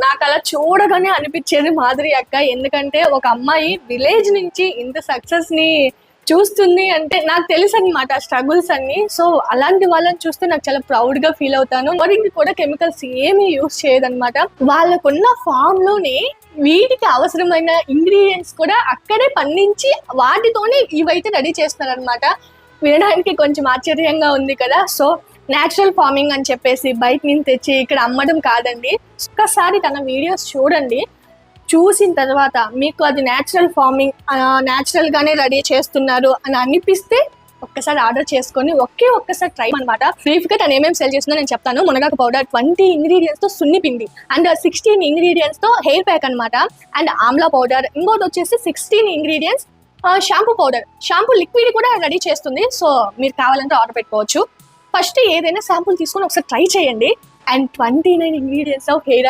నాకు అలా చూడగానే అనిపించేది మాధురి అక్క. ఎందుకంటే ఒక అమ్మాయి విలేజ్ నుంచి ఇంత సక్సెస్ ని చూస్తుంది అంటే నాకు తెలుసు అనమాట స్ట్రగుల్స్ అన్ని. సో అలాంటి వాళ్ళని చూస్తే నాకు చాలా ప్రౌడ్ గా ఫీల్ అవుతాను. మరింది కూడా కెమికల్స్ ఏమీ యూజ్ చేయదన్నమాట. వాళ్ళకున్న ఫామ్ లోనే వీటికి అవసరమైన ఇంగ్రీడియంట్స్ కూడా అక్కడే పండించి వాటితోనే ఇవైతే రెడీ చేస్తున్నారు అనమాట. వినడానికి కొంచెం ఆశ్చర్యంగా ఉంది కదా. సో న్యాచురల్ ఫార్మింగ్ అని చెప్పేసి బయట నుంచి తెచ్చి ఇక్కడ అమ్మడం కాదండి. ఒక్కసారి తన వీడియోస్ చూడండి. చూసిన తర్వాత మీకు అది న్యాచురల్ ఫార్మింగ్ న్యాచురల్ గానే రెడీ చేస్తున్నారు అని అనిపిస్తే ఒక్కసారి ఆర్డర్ చేసుకొని ఒక్కసారి ట్రై అనమాట. బ్రీఫ్ గా తను ఏమేమి సెల్ చేస్తుందో నేను చెప్తాను. మునగాకు పౌడర్ 20 ఇంగ్రీడియంట్స్ తో సున్ని పిండి అండ్ 16 ఇంగ్రీడియంట్స్ తో హెయిర్ ప్యాక్ అనమాట. అండ్ ఆమ్లా పౌడర్, ఇంకోటి వచ్చేసి 16 ingredients shampoo powder, shampoo liquid కూడా రెడీ చేస్తుంది. సో మీరు కావాలంటే ఆర్డర్ పెట్టుకోవచ్చు. ఫస్ట్ ఏదైనా శాంపుల్ తీసుకొని ఒకసారి ట్రై చేయండి. And 29 ingredients of hair